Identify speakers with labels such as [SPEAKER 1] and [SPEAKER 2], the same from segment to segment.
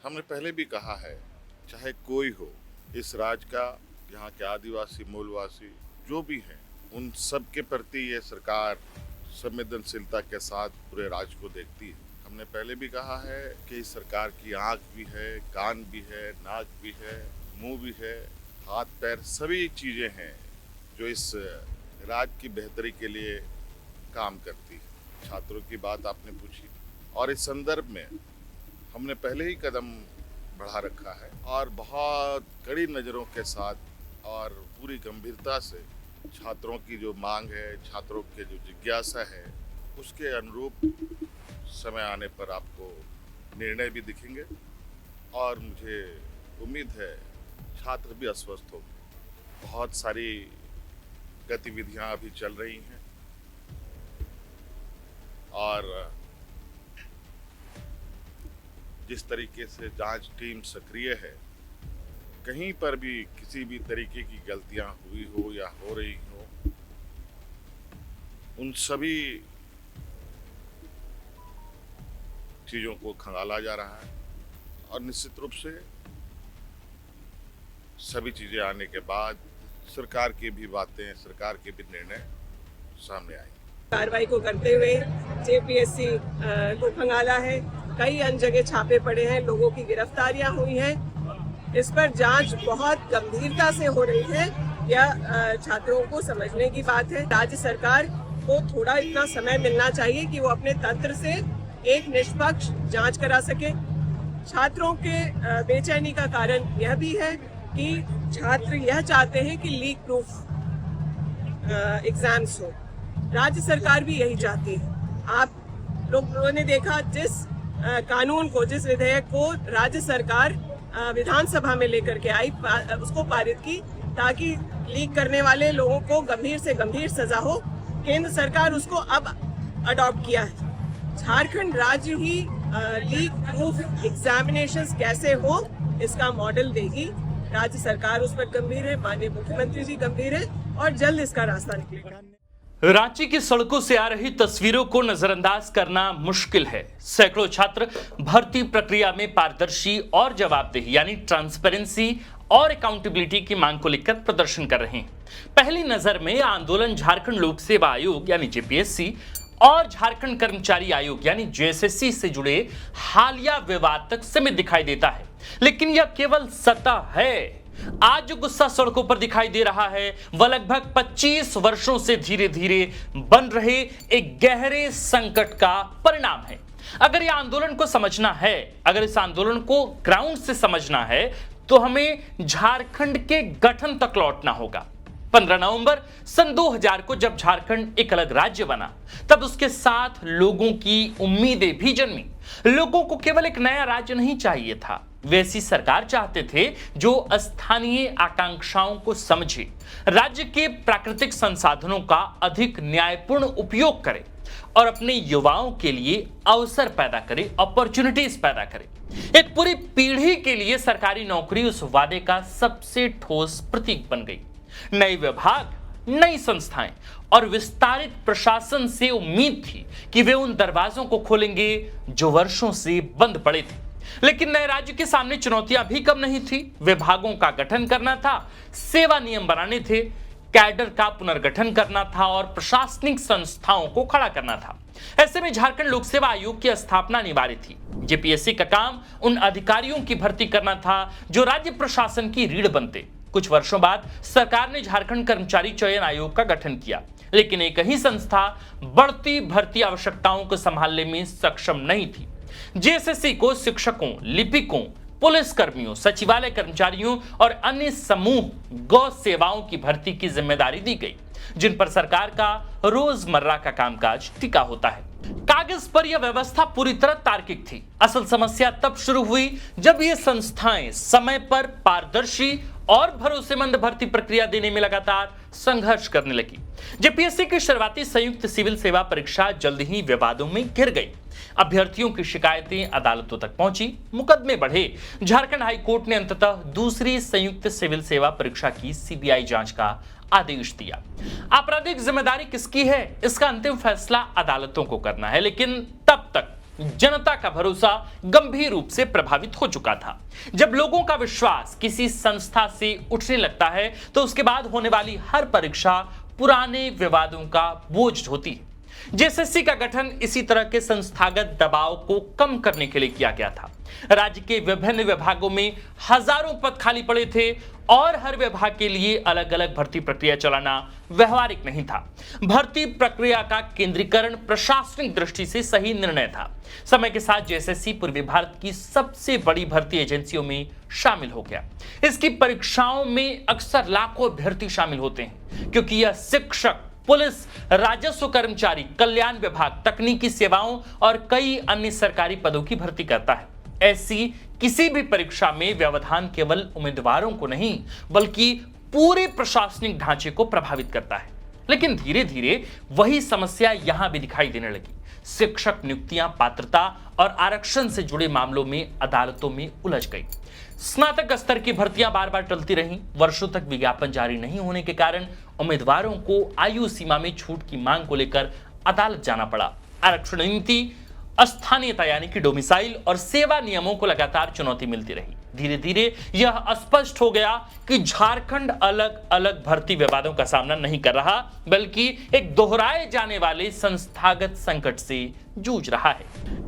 [SPEAKER 1] हमने पहले भी कहा है, चाहे कोई हो, इस राज्य का, यहाँ के आदिवासी मूलवासी जो भी हैं, उन सब के प्रति ये सरकार संवेदनशीलता के साथ पूरे राज्य को देखती है। हमने पहले भी कहा है कि इस सरकार की आंख भी है, कान भी है, नाक भी है, मुंह भी है, हाथ पैर सभी चीजें हैं जो इस राज्य की बेहतरी के लिए काम करती है। छात्रों की बात आपने पूछी और इस संदर्भ में हमने पहले ही कदम बढ़ा रखा है और बहुत कड़ी नज़रों के साथ और पूरी गंभीरता से छात्रों की जो मांग है, छात्रों के जो जिज्ञासा है, उसके अनुरूप समय आने पर आपको निर्णय भी दिखेंगे और मुझे उम्मीद है छात्र भी आश्वस्त होंगे। बहुत सारी गतिविधियां अभी चल रही हैं और जिस तरीके से जांच टीम सक्रिय है, कहीं पर भी किसी भी तरीके की गलतियां हुई हो या हो रही हो, उन सभी चीजों को खंगाला जा रहा है और निश्चित रूप से सभी चीजें आने के बाद सरकार की भी बातें, सरकार के भी निर्णय सामने आएंगे।
[SPEAKER 2] कार्रवाई को करते हुए जेपीएससी को खंगाला है, कई अन्य जगह छापे पड़े हैं, लोगों की गिरफ्तारियां हुई हैं। इस पर जांच बहुत गंभीरता से हो रही है, यह छात्रों को समझने की बात है। राज्य सरकार को थोड़ा इतना समय मिलना चाहिए कि वो अपने तंत्र से एक निष्पक्ष जांच करा सके। छात्रों के बेचैनी का कारण यह भी है कि छात्र यह चाहते हैं कि लीक प्रूफ एग्जाम्स हो। राज्य सरकार भी यही चाहती है। आप लोगों ने देखा जिस कानून को, जिस विधेयक को राज्य सरकार विधानसभा में लेकर के आई, उसको पारित की ताकि लीक करने वाले लोगों को गंभीर से गंभीर सजा हो। केंद्र सरकार उसको अब अडॉप्ट किया है। झारखंड राज्य ही लीक प्रूफ एग्जामिनेशंस कैसे हो इसका मॉडल देगी। राज्य सरकार उस पर गंभीर है, माननीय मुख्यमंत्री जी गंभीर है और जल्द इसका रास्ता निकलेगा।
[SPEAKER 3] रांची की सड़कों से आ रही तस्वीरों को नजरअंदाज करना मुश्किल है। सैकड़ों छात्र भर्ती प्रक्रिया में पारदर्शी और जवाबदेही यानी ट्रांसपेरेंसी और अकाउंटेबिलिटी की मांग को लेकर प्रदर्शन कर रहे हैं। पहली नजर में आंदोलन झारखंड लोक सेवा आयोग यानी जेपीएससी और झारखंड कर्मचारी आयोग यानी जेएसएससी से जुड़े हालिया विवाद तक सीमित दिखाई देता है, लेकिन यह केवल सतह है। आज जो गुस्सा सड़कों पर दिखाई दे रहा है वह लगभग 25 वर्षों से धीरे धीरे बन रहे एक गहरे संकट का परिणाम है। अगर यह आंदोलन को समझना है, अगर इस आंदोलन को ग्राउंड से समझना है, तो हमें झारखंड के गठन तक लौटना होगा। 15 नवंबर सन 2000 को जब झारखंड एक अलग राज्य बना, तब उसके साथ लोगों की उम्मीदें भी जन्मी। लोगों को केवल एक नया राज्य नहीं चाहिए था, वे ऐसी सरकार चाहते थे जो स्थानीय आकांक्षाओं को समझे, राज्य के प्राकृतिक संसाधनों का अधिक न्यायपूर्ण उपयोग करे और अपने युवाओं के लिए अवसर पैदा करे, अपॉर्चुनिटीज पैदा करे। एक पूरी पीढ़ी के लिए सरकारी नौकरी उस वादे का सबसे ठोस प्रतीक बन गई। नए विभाग, नई संस्थाएं और विस्तारित प्रशासन से उम्मीद थी कि वे उन दरवाजों को खोलेंगे जो वर्षों से बंद पड़े थे। लेकिन नए राज्य के सामने चुनौतियां भी कम नहीं थी। विभागों का गठन करना था, सेवा नियम बनाने थे, कैडर का पुनर्गठन करना था और प्रशासनिक संस्थाओं को खड़ा करना था। ऐसे में झारखंड लोक सेवा आयोग की स्थापना अनिवार्य थी। जेपीएससी का काम उन अधिकारियों की भर्ती करना था जो राज्य प्रशासन की रीढ़ बनते। कुछ वर्षों बाद सरकार ने झारखंड कर्मचारी चयन आयोग का गठन किया, लेकिन एक ही संस्था बढ़ती भर्ती आवश्यकताओं को संभालने में सक्षम नहीं थी। जेएसएससी को शिक्षकों, लिपिकों, पुलिस कर्मियों, सचिवालय कर्मचारियों और अन्य समूह गौ सेवाओं की भर्ती की जिम्मेदारी दी गई, जिन पर सरकार का रोजमर्रा का कामकाज टिका होता है। कागज पर यह व्यवस्था पूरी तरह तार्किक थी। असल समस्या तब शुरू हुई जब ये संस्थाएं समय पर पारदर्शी और भरोसेमंद भर्ती प्रक्रिया देने में लगातार संघर्ष करने लगी। जेपीएससी की शुरुआती संयुक्त सिविल सेवा परीक्षा जल्द ही विवादों में घिर गई। अभ्यर्थियों की शिकायतें अदालतों तक पहुंची, मुकदमे बढ़े। झारखंड हाई कोर्ट ने अंततः दूसरी संयुक्त सिविल सेवा परीक्षा की सीबीआई जांच का आदेश दिया। आपराधिक जिम्मेदारी किसकी है, इसका अंतिम फैसला अदालतों को करना है, लेकिन तब तक जनता का भरोसा गंभीर रूप से प्रभावित हो चुका था। जब लोगों का विश्वास किसी संस्था से उठने लगता है तो उसके बाद होने वाली हर परीक्षा पुराने विवादों का बोझ ढोती है। जेएसएससी का गठन इसी तरह के संस्थागत दबाव को कम करने के लिए किया गया था। राज्य के विभिन्न विभागों में हजारों पद खाली पड़े थे और हर विभाग के लिए अलग अलग भर्ती प्रक्रिया चलाना व्यवहारिक नहीं था। भर्ती प्रक्रिया का केंद्रीकरण प्रशासनिक दृष्टि से सही निर्णय था। समय के साथ जेएसएससी पूर्वी भारत की सबसे बड़ी भर्ती एजेंसियों में शामिल हो गया। इसकी परीक्षाओं में अक्सर लाखों अभ्यर्थी शामिल होते हैं, क्योंकि यह शिक्षक, पुलिस, राजस्व कर्मचारी, कल्याण विभाग, तकनीकी सेवाओं और कई अन्य सरकारी पदों की भर्ती करता है। ऐसी किसी भी परीक्षा में व्यवधान केवल उम्मीदवारों को नहीं बल्कि पूरे प्रशासनिक ढांचे को प्रभावित करता है। लेकिन धीरे धीरे वही समस्या यहां भी दिखाई देने लगी। शिक्षक नियुक्तियां पात्रता और आरक्षण से जुड़े मामलों में अदालतों में उलझ गई। स्नातक स्तर की भर्तियां बार बार टलती रहीं। वर्षों तक विज्ञापन जारी नहीं होने के कारण उम्मीदवारों को आयु सीमा में छूट की मांग को लेकर अदालत जाना पड़ा। आरक्षण नीति, स्थानीयता यानी कि डोमिसाइल और सेवा नियमों को लगातार चुनौती मिलती रही। धीरे धीरे यह स्पष्ट हो गया कि झारखंड अलग अलग भर्ती विवादों का सामना नहीं कर रहा, बल्कि एक दोहराए जाने वाले संस्थागत संकट से जूझ रहा है।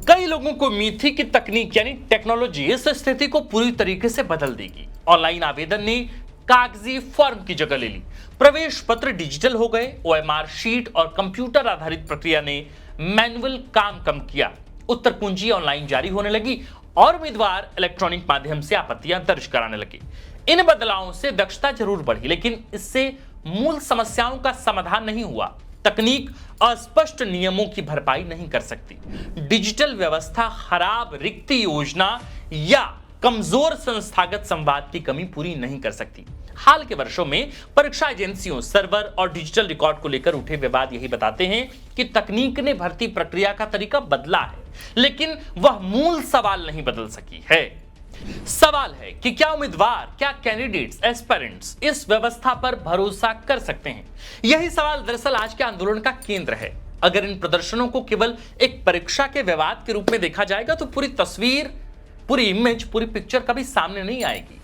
[SPEAKER 3] कई लोगों को उम्मीद थी कि तकनीक यानी टेक्नोलॉजी इस स्थिति को पूरी तरीके से बदल देगी। ऑनलाइन आवेदन ने कागजी फॉर्म की जगह ले ली, प्रवेश पत्र डिजिटल हो गए, ओएमआर शीट और कंप्यूटर आधारित प्रक्रिया ने मैनुअल काम कम किया, उत्तर कुंजी ऑनलाइन जारी होने लगी और उम्मीदवार इलेक्ट्रॉनिक माध्यम से आपत्तियां दर्ज कराने लगे। इन बदलावों से दक्षता जरूर बढ़ी, लेकिन इससे मूल समस्याओं का समाधान नहीं हुआ। तकनीक अस्पष्ट नियमों की भरपाई नहीं कर सकती। डिजिटल व्यवस्था खराब रिक्ति योजना या कमजोर संस्थागत संवाद की कमी पूरी नहीं कर सकती। हाल के वर्षों में परीक्षा एजेंसियों, सर्वर और डिजिटल रिकॉर्ड को लेकर उठे विवाद यही बताते हैं कि तकनीक ने भर्ती प्रक्रिया का तरीका बदला है, लेकिन वह मूल सवाल नहीं बदल सकी है। सवाल है कि क्या उम्मीदवार, क्या कैंडिडेट्स, एस्पिरेंट्स इस व्यवस्था पर भरोसा कर सकते हैं? यही सवाल दरअसल आज के आंदोलन का केंद्र है। अगर इन प्रदर्शनों को केवल एक परीक्षा के विवाद के रूप में देखा जाएगा तो पूरी तस्वीर, पूरी इमेज, पूरी पिक्चर कभी सामने नहीं आएगी।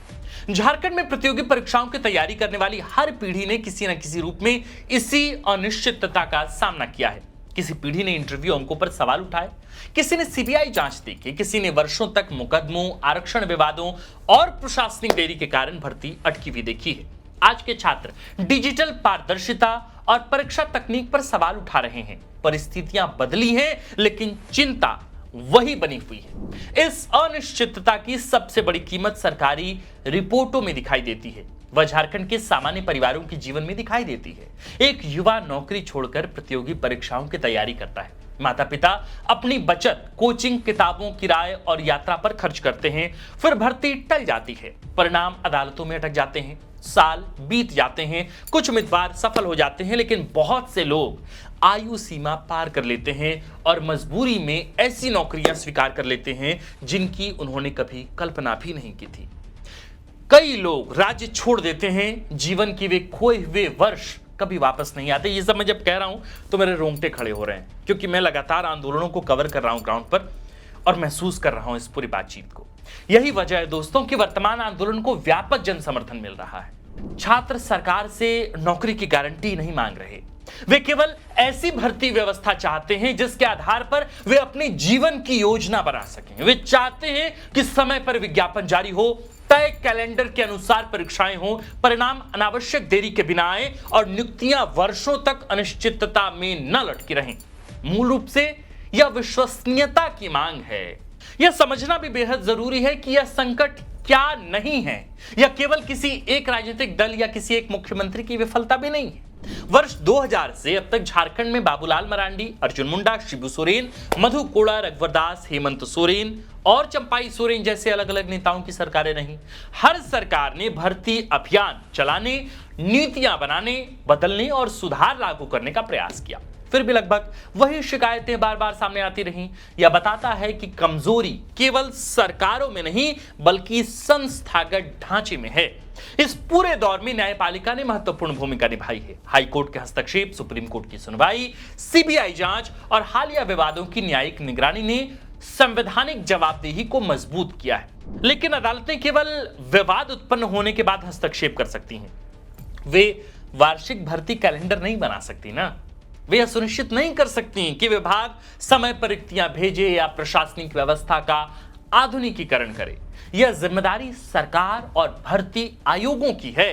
[SPEAKER 3] झारखंड में प्रतियोगी परीक्षाओं की तैयारी करने वाली हर पीढ़ी ने किसी न किसी रूप में इसी अनिश्चितता का सामना किया है। किसी पीढ़ी ने इंटरव्यू अंकों पर सवाल उठाए, किसी ने सीबीआई जांच देखी, किसी ने वर्षों तक मुकदमों, आरक्षण विवादों और प्रशासनिक देरी के कारण भर्ती अटकी हुई देखी है। आज के छात्र डिजिटल पारदर्शिता और परीक्षा तकनीक पर सवाल उठा रहे हैं। परिस्थितियां बदली हैं, लेकिन चिंता वही बनी हुई है। इस अनिश्चितता की सबसे बड़ी कीमत सरकारी रिपोर्टों में दिखाई देती है। वह झारखंड के सामान्य परिवारों के जीवन में दिखाई देती है। एक युवा नौकरी छोड़कर प्रतियोगी परीक्षाओं की तैयारी करता है। माता पिता अपनी बचत, कोचिंग, किताबों, किराए और यात्रा पर खर्च करते हैं। फिर भर्ती टल जाती है, परिणाम अदालतों में अटक जाते हैं, साल बीत जाते हैं। कुछ उम्मीदवार सफल हो जाते हैं, लेकिन बहुत से लोग आयु सीमा पार कर लेते हैं और मजबूरी में ऐसी नौकरियां स्वीकार कर लेते हैं जिनकी उन्होंने कभी कल्पना भी नहीं की थी। कई लोग राज्य छोड़ देते हैं। जीवन के वे खोए हुए वर्ष कभी वापस नहीं आते। ये सब मैं जब कह रहा हूं तो मेरे रोंगटे खड़े हो रहे हैं, क्योंकि मैं लगातार आंदोलनों को कवर कर रहा हूं ग्राउंड पर और महसूस कर रहा हूं इस पूरी बातचीत को। यही वजह है दोस्तों कि वर्तमान आंदोलन को व्यापक जन समर्थन मिल रहा है। छात्र सरकार से नौकरी की गारंटी नहीं मांग रहे, वे केवल ऐसी भर्ती व्यवस्था चाहते हैं जिसके आधार पर वे अपने जीवन की योजना बना सकें। वे चाहते हैं कि समय पर विज्ञापन जारी हो, तय कैलेंडर के अनुसार परीक्षाएं हो, परिणाम अनावश्यक देरी के बिना आए और नियुक्तियां वर्षों तक अनिश्चितता में न लटकी रहें। मूल रूप से यह विश्वसनीयता की मांग है। यह समझना भी बेहद जरूरी है कि यह संकट क्या नहीं है, यह केवल किसी एक राजनीतिक दल या किसी एक मुख्यमंत्री की विफलता भी नहीं है। वर्ष 2000 से अब तक झारखंड में बाबूलाल मरांडी, अर्जुन मुंडा, शिबू सोरेन, मधु कोड़ा, रघुवर दास, हेमंत सोरेन और चंपाई सोरेन जैसे अलग अलग नेताओं की सरकारें रहीं। हर सरकार ने भर्ती अभियान चलाने, नीतियां बनाने, बदलने और सुधार लागू करने का प्रयास किया। फिर भी लगभग वही शिकायतें बार बार सामने आती रहीं। यह बताता है कि कमजोरी केवल सरकारों में नहीं बल्कि संस्थागत ढांचे में है। इस पूरे दौर में न्यायपालिका ने महत्वपूर्ण भूमिका निभाई है। हाई कोर्ट के हस्तक्षेप, सुप्रीम कोर्ट की सुनवाई, सीबीआई जांच और हालिया विवादों की न्यायिक निगरानी ने संवैधानिक जवाबदेही को मजबूत किया है। लेकिन अदालतें केवल विवाद उत्पन्न होने के बाद हस्तक्षेप कर सकती हैं। वे वार्षिक भर्ती कैलेंडर नहीं बना सकती ना। वे यह सुनिश्चित नहीं कर सकती कि विभाग समय पर रिक्तियां भेजे या प्रशासनिक व्यवस्था का आधुनिकीकरण करे। यह जिम्मेदारी सरकार और भर्ती आयोगों की है।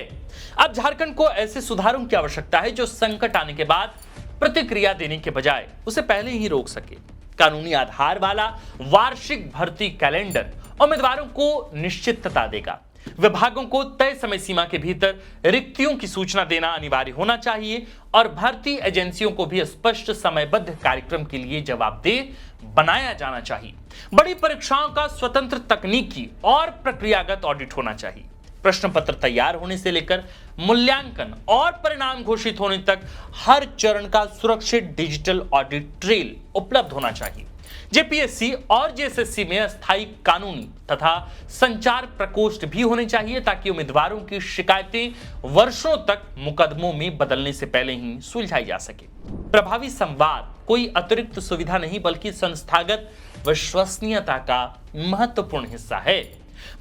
[SPEAKER 3] अब झारखंड को ऐसे सुधारों की आवश्यकता है जो संकट आने के बाद प्रतिक्रिया देने के बजाय उसे पहले ही रोक सके। कानूनी आधार वाला वार्षिक भर्ती कैलेंडर उम्मीदवारों को निश्चितता देगा। विभागों को तय समय सीमा के भीतर रिक्तियों की सूचना देना अनिवार्य होना चाहिए और भर्ती एजेंसियों को भी स्पष्ट समयबद्ध कार्यक्रम के लिए जवाबदेह बनाया जाना चाहिए। बड़ी परीक्षाओं का स्वतंत्र तकनीकी और प्रक्रियागत ऑडिट होना चाहिए। प्रश्न पत्र तैयार होने से लेकर मूल्यांकन और परिणाम घोषित होने तक हर चरण का सुरक्षित डिजिटल ऑडिट ट्रेल उपलब्ध होना चाहिए। जेपीएससी और जेएसएससी में अस्थायी कानूनी तथा संचार प्रकोष्ठ भी होने चाहिए ताकि उम्मीदवारों की शिकायतें वर्षों तक मुकदमों में बदलने से पहले ही सुलझाई जा सके। प्रभावी संवाद कोई अतिरिक्त सुविधा नहीं बल्कि संस्थागत विश्वसनीयता का महत्वपूर्ण हिस्सा है।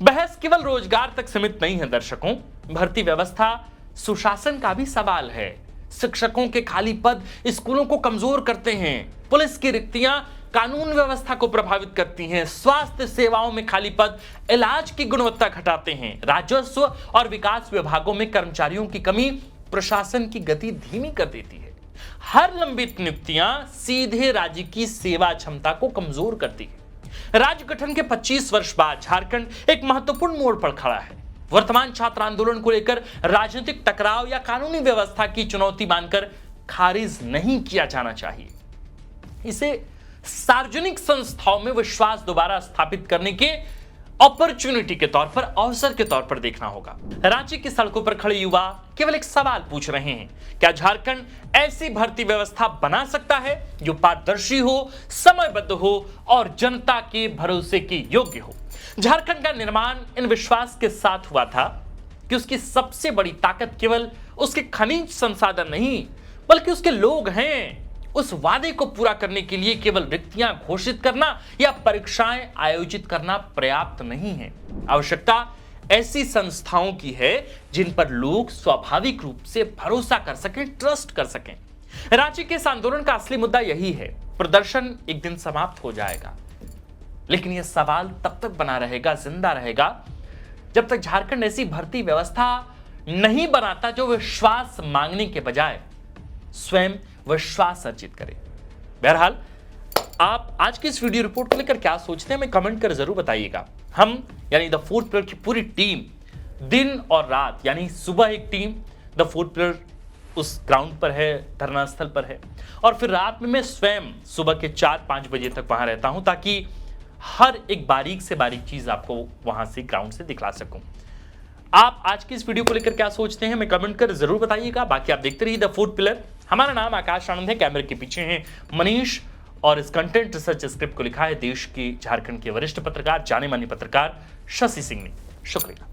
[SPEAKER 3] बहस केवल रोजगार तक सीमित नहीं है दर्शकों, भर्ती व्यवस्था सुशासन का भी सवाल है। शिक्षकों के खाली पद स्कूलों को कमजोर करते हैं। पुलिस की रिक्तियां कानून व्यवस्था को प्रभावित करती हैं। स्वास्थ्य सेवाओं में खाली पद इलाज की गुणवत्ता घटाते हैं। राजस्व और विकास विभागों में कर्मचारियों की कमी प्रशासन की गति धीमी कर देती है। हर लंबित नियुक्तियां सीधे राज्य की सेवा क्षमता को कमजोर करती है। राज्य गठन के 25 वर्ष बाद झारखंड एक महत्वपूर्ण मोड़ पर खड़ा है। वर्तमान छात्र आंदोलन को लेकर राजनीतिक टकराव या कानूनी व्यवस्था की चुनौती मानकर खारिज नहीं किया जाना चाहिए। इसे सार्वजनिक संस्थाओं में विश्वास दोबारा स्थापित करने के अपॉर्चुनिटी के तौर पर, अवसर के तौर पर देखना होगा। रांची की सड़कों पर खड़े युवा केवल एक सवाल पूछ रहे हैं, क्या झारखंड ऐसी भर्ती व्यवस्था बना सकता है जो पारदर्शी हो, समयबद्ध हो और जनता के भरोसे के योग्य हो? झारखंड का निर्माण इन विश्वास के साथ हुआ था कि उसकी सबसे बड़ी ताकत केवल उसके खनिज संसाधन नहीं बल्कि उसके लोग हैं। उस वादे को पूरा करने के लिए केवल रिक्तियां घोषित करना या परीक्षाएं आयोजित करना पर्याप्त नहीं है। आवश्यकता ऐसी संस्थाओं की है जिन पर लोग स्वाभाविक रूप से भरोसा कर सकें, ट्रस्ट कर सकें। रांची के इस आंदोलन का असली मुद्दा यही है। प्रदर्शन एक दिन समाप्त हो जाएगा, लेकिन यह सवाल तब तक बना रहेगा, जिंदा रहेगा, जब तक झारखंड ऐसी भर्ती व्यवस्था नहीं बनाता जो विश्वास मांगने के बजाय स्वयं विश्वास अर्जित करे। बहरहाल, आप आज की इस वीडियो रिपोर्ट को लेकर क्या सोचते हैं हमें कमेंट कर जरूर बताइएगा। हम यानी द फोर्थ पिलर की पूरी टीम दिन और रात, यानी सुबह एक टीम द फोर्थ पिलर उस ग्राउंड पर है, धरना स्थल पर है, और फिर रात में मैं स्वयं सुबह के 4-5 बजे तक वहां रहता हूं ताकि हर एक बारीक से बारीक चीज आपको वहां से ग्राउंड से दिखला सकूं। आप आज की इस वीडियो को लेकर क्या सोचते हैं हमें कमेंट कर जरूर बताइएगा। बाकी आप देखते रहिए द फोर्थ पिलर। हमारा नाम आकाश आनंद है, कैमरे के पीछे हैं मनीष, और इस कंटेंट रिसर्च स्क्रिप्ट को लिखा है देश के झारखंड के वरिष्ठ पत्रकार, जाने माने पत्रकार शशि सिंह ने। शुक्रिया।